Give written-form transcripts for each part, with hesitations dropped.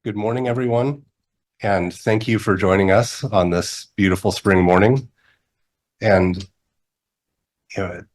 Good morning, everyone, and thank you for joining us on this beautiful spring morning. And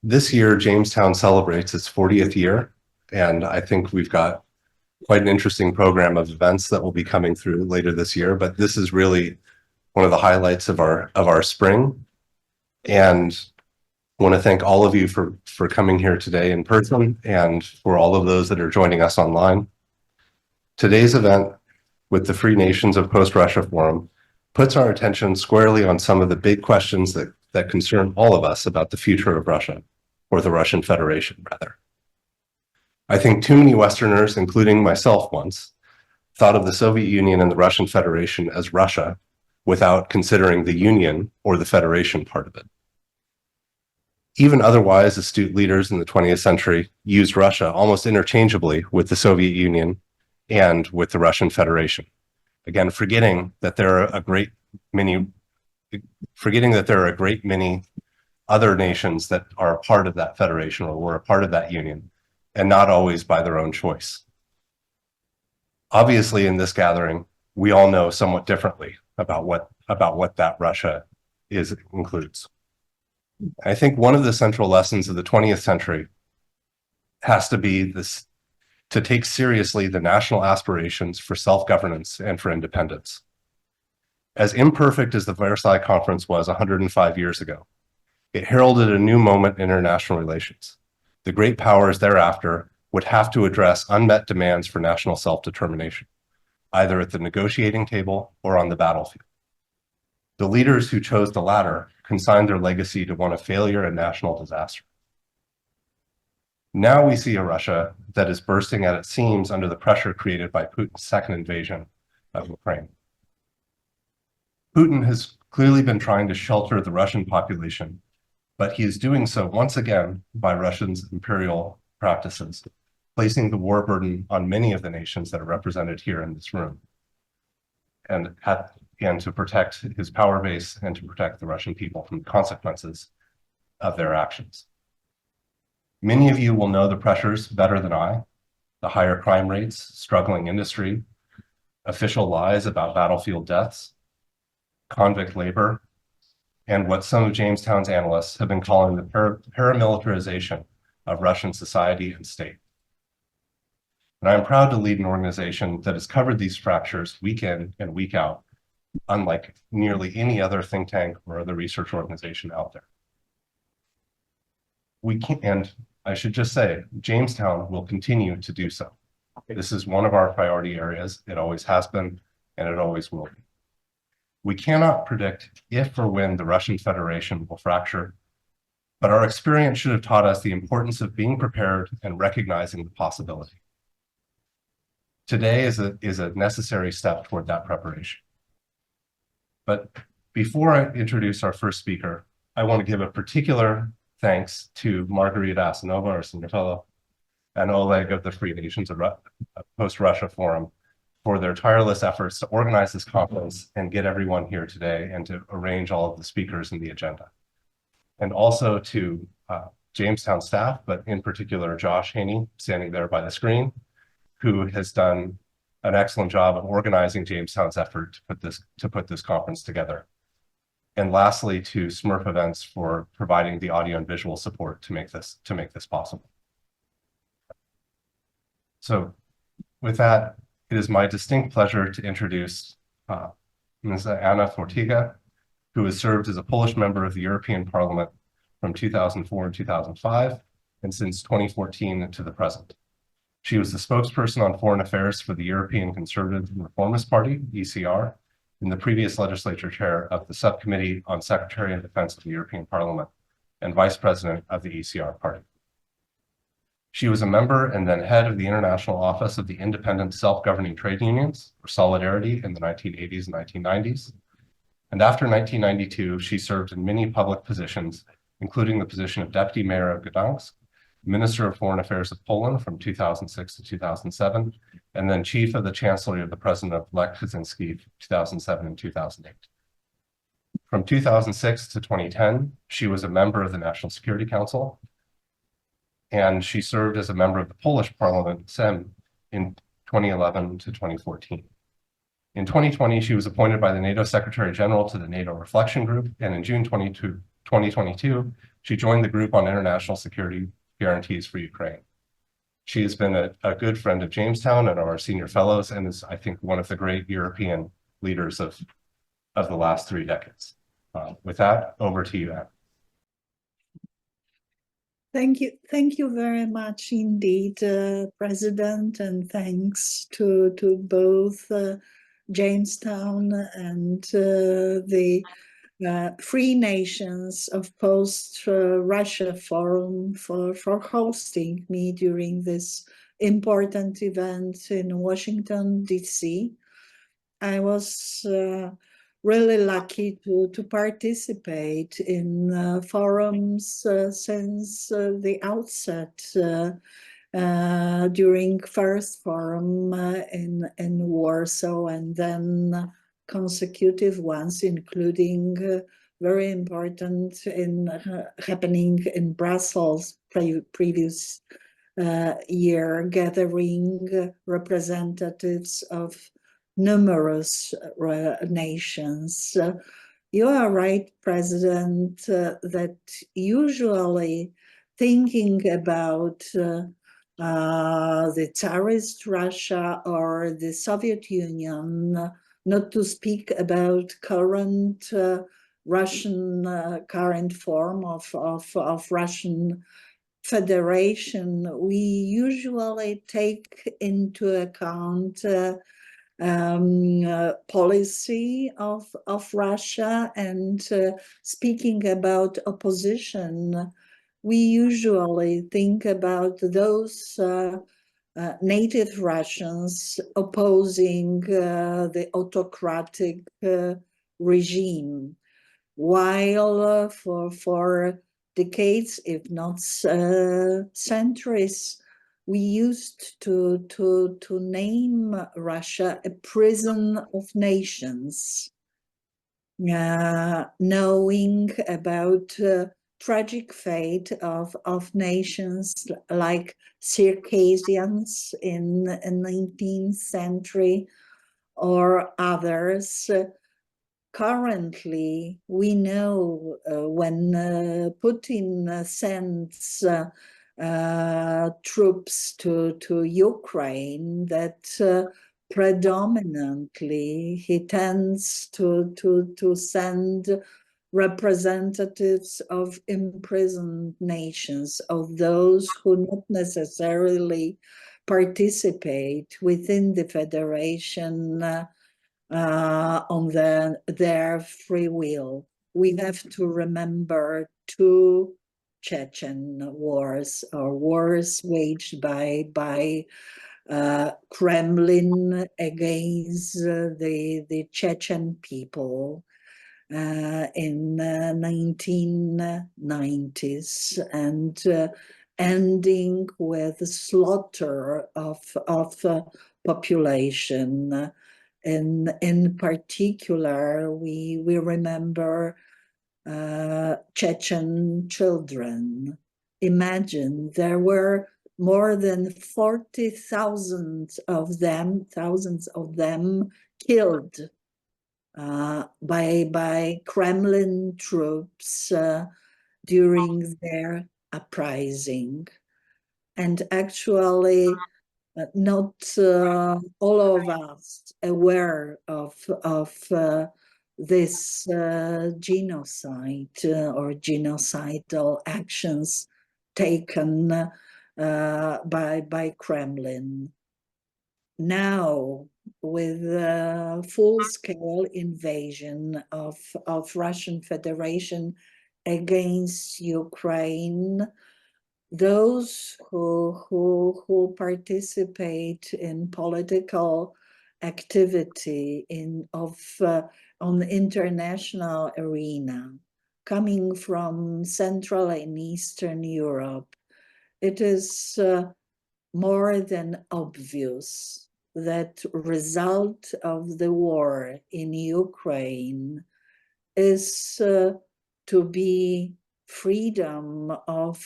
this year, Jamestown celebrates its 40th year, and I think we've got quite an interesting program of events that will be coming through later this year. But this is really one of the highlights of our spring, and I want to thank all of you for coming here today in person, and for all of those that are joining us online. Today's event with the Free Nations of Post-Russia Forum puts our attention squarely on some of the big questions that concern all of us about the future of Russia, or the Russian Federation, rather. I think too many Westerners, including myself once, thought of the Soviet Union and the Russian Federation as Russia without considering the Union or the Federation part of it. Even otherwise astute leaders in the 20th century used Russia almost interchangeably with the Soviet Union and with the Russian Federation. Again, forgetting that there are a great many other nations that are a part of that federation or were a part of that union, and not always by their own choice. Obviously, in this gathering, we all know somewhat differently about what that Russia includes. I think one of the central lessons of the 20th century has to be this: to take seriously the national aspirations for self-governance and for independence. As imperfect as the Versailles Conference was 105 years ago, it heralded a new moment in international relations. The great powers thereafter would have to address unmet demands for national self-determination, either at the negotiating table or on the battlefield. The leaders who chose the latter consigned their legacy to one of failure and national disaster. Now we see a Russia that is bursting at its seams under the pressure created by Putin's second invasion of Ukraine. Putin has clearly been trying to shelter the Russian population, but he is doing so once again by Russia's imperial practices, placing the war burden on many of the nations that are represented here in this room, and to protect his power base and to protect the Russian people from the consequences of their actions. Many of you will know the pressures better than I: the higher crime rates, struggling industry, official lies about battlefield deaths, convict labor, and what some of Jamestown's analysts have been calling the paramilitarization of Russian society and state. And I'm proud to lead an organization that has covered these fractures week in and week out, unlike nearly any other think tank or other research organization out there. And I should just say, Jamestown will continue to do so. This is one of our priority areas. It always has been, and it always will be. We cannot predict if or when the Russian Federation will fracture, but our experience should have taught us the importance of being prepared and recognizing the possibility. Today is a necessary step toward that preparation. But before I introduce our first speaker, I want to give a particular thanks to Margarita Asanova, our senior fellow, and Oleg of the Free Nations of Post-Russia Forum for their tireless efforts to organize this conference and get everyone here today and to arrange all of the speakers in the agenda. And also to Jamestown staff, but in particular Josh Haney, standing there by the screen, who has done an excellent job of organizing Jamestown's effort to put this conference together. And lastly, to Smurf Events for providing the audio and visual support to make this possible. So with that, it is my distinct pleasure to introduce Ms. Anna Fortiga, who has served as a Polish member of the European Parliament from 2004 and 2005, and since 2014 to the present. She was the spokesperson on foreign affairs for the European Conservative and Reformist Party, ECR, in the previous legislature chair of the Subcommittee on Secretary of Defense of the European Parliament, and vice president of the ECR party. She was a member and then head of the International Office of the Independent Self-Governing Trade Unions, or Solidarity, in the 1980s and 1990s. And after 1992, she served in many public positions, including the position of Deputy Mayor of Gdansk, Minister of Foreign Affairs of Poland from 2006 to 2007, and then Chief of the Chancellery of the President of Lech Kaczynski 2007 and 2008. From 2006 to 2010, she was a member of the National Security Council, and she served as a member of the Polish Parliament, Sejm, in 2011 to 2014. In 2020, she was appointed by the NATO Secretary General to the NATO Reflection Group, and in June 2022, she joined the Group on International Security Guarantees for Ukraine. She has been a good friend of Jamestown and our senior fellows, and is, I think, one of the great European leaders of the last 3 decades. With that, over to you, Anne. Thank you very much indeed, President, and thanks to both Jamestown and the Free Nations of Post-Russia Forum for hosting me during this important event in Washington, D.C. I was really lucky to participate in forums since the outset during first forum in Warsaw, and then consecutive ones, including very important in happening in Brussels previous year, gathering representatives of numerous nations. You are right, President, that usually thinking about the Tsarist Russia or the Soviet Union, not to speak about current Russian current form of Russian Federation, we usually take into account policy of Russia, and speaking about opposition, we usually think about those native Russians opposing the autocratic regime, while for decades, if not centuries, we used to name Russia a prison of nations, knowing about tragic fate of nations like Circassians in the 19th century or others. Currently, we know when Putin sends troops to Ukraine, that predominantly he tends to send representatives of imprisoned nations, of those who not necessarily participate within the federation on their free will. We have to remember 2 Chechen wars, or wars waged by Kremlin against the Chechen people in 1990s, and ending with slaughter of population. In particular, we remember Chechen children. Imagine there were more than 40,000 of them, thousands of them killed by Kremlin troops during their uprising. And actually, not all of us aware of this genocide or genocidal actions taken by Kremlin. Now, with full-scale invasion of Russian Federation against Ukraine, those who participate in political activity on the international arena, coming from Central and Eastern Europe, it is more than obvious that result of the war in Ukraine is to be freedom of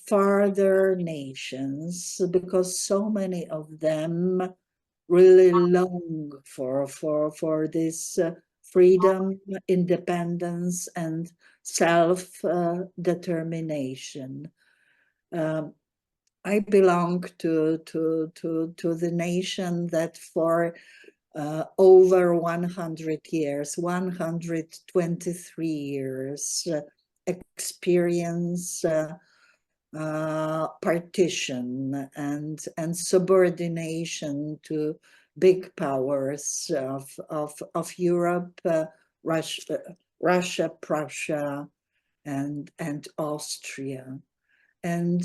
further nations, because so many of them really long for this freedom, independence, and self-determination. I belong to the nation that for over 100 years, 123 years, experience partition and subordination to big powers of Europe, Russia, Prussia, and Austria. And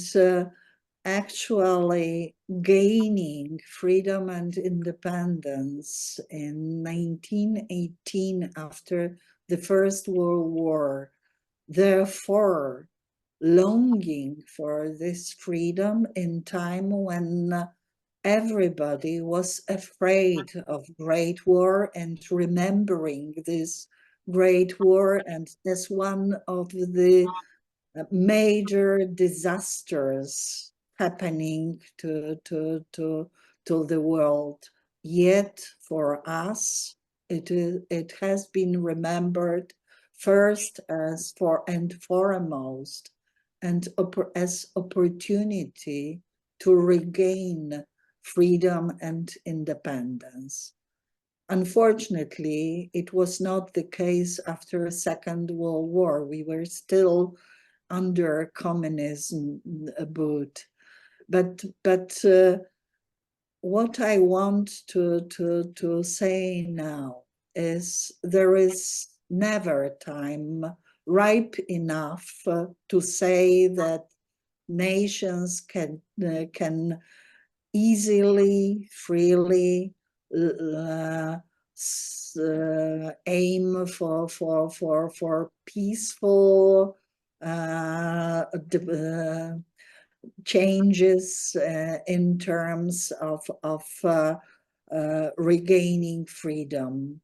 actually gaining freedom and independence in 1918 after the First World War, therefore longing for this freedom in time when everybody was afraid of Great War, and remembering this Great War and as one of the major disasters happening to the world. Yet for us, it has been remembered first as foremost and as opportunity to regain freedom and independence. Unfortunately, it was not the case after the Second World War. We were still under communism boot. But what I want to say now is there is never a time ripe enough to say that nations can easily, freely aim for peaceful changes in terms of regaining freedom.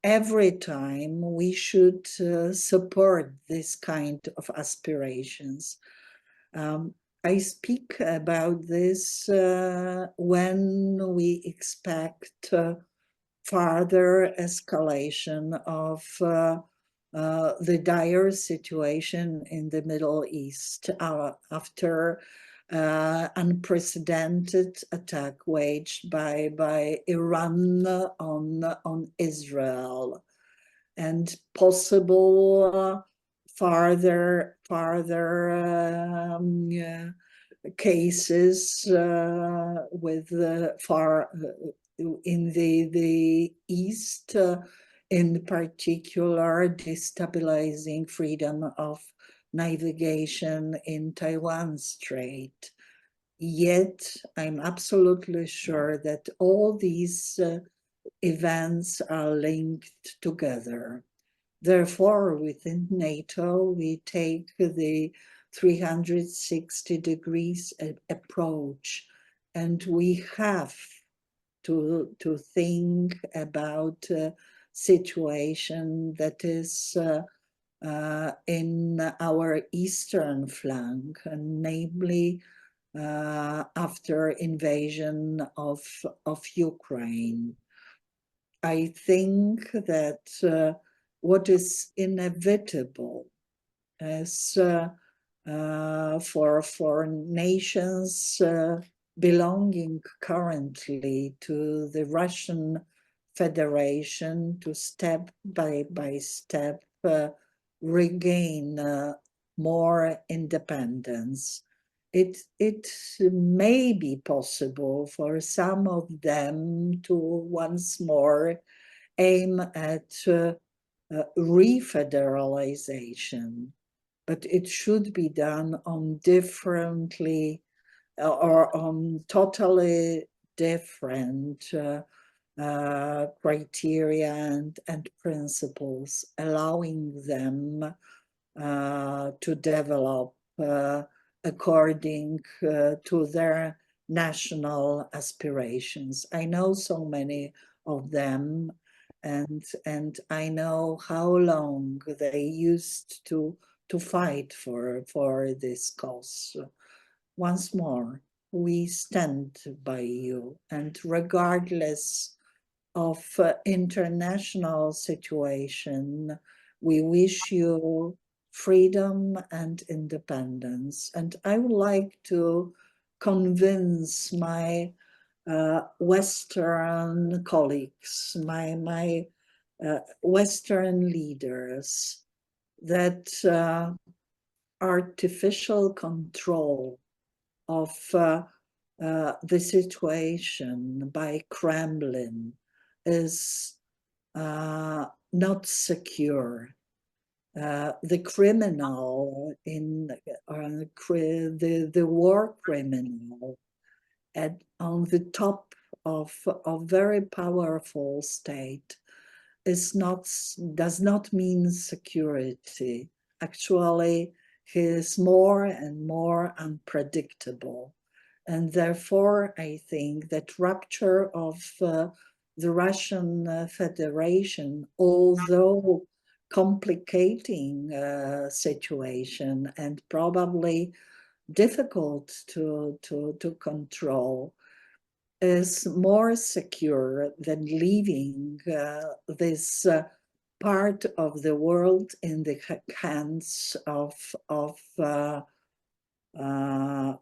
Every time we should support this kind of aspirations. I speak about this when we expect further escalation of the dire situation in the Middle East after unprecedented attack waged by Iran on Israel, and possible further cases with far in the East, in particular destabilizing freedom of navigation in Taiwan Strait. Yet I'm absolutely sure that all these events are linked together. Therefore, within NATO, we take the 360 degrees approach, and we have to think about a situation that is in our eastern flank, and namely after invasion of Ukraine. I think that what is inevitable is for nations belonging currently to the Russian Federation to step by step regain more independence. It may be possible for some of them to once more aim at refederalization, but it should be done on differently or on totally different criteria and principles, allowing them to develop according to their national aspirations. I know so many of them, and I know how long they used to fight for this cause. Once more, we stand by you, and regardless of international situation, we wish you freedom and independence. And I would like to convince my Western colleagues, my Western leaders, that artificial control of the situation by Kremlin is not secure. The criminal in the war criminal on the top of a very powerful state does not mean security. Actually, he is more and more unpredictable. And therefore, I think that rupture of the Russian Federation, although complicating situation and probably difficult to control, is more secure than leaving this part of the world in the hands of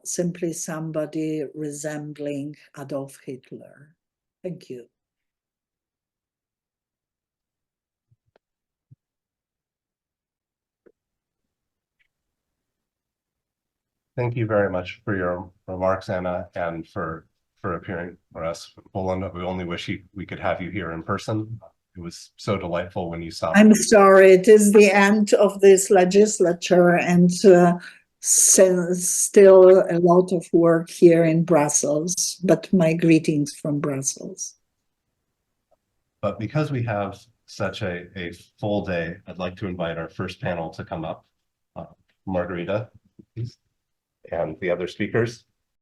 simply somebody resembling Adolf Hitler. Thank you. Thank you very much for your remarks, Anna, and for appearing for us in Poland. We only wish we could have you here in person. It was so delightful when you stopped. I'm sorry, it is the end of this legislature, and still a lot of work here in Brussels, but my greetings from Brussels. But because we have such a full day, I'd like to invite our first panel to come up. Margarita, please, and the other speakers.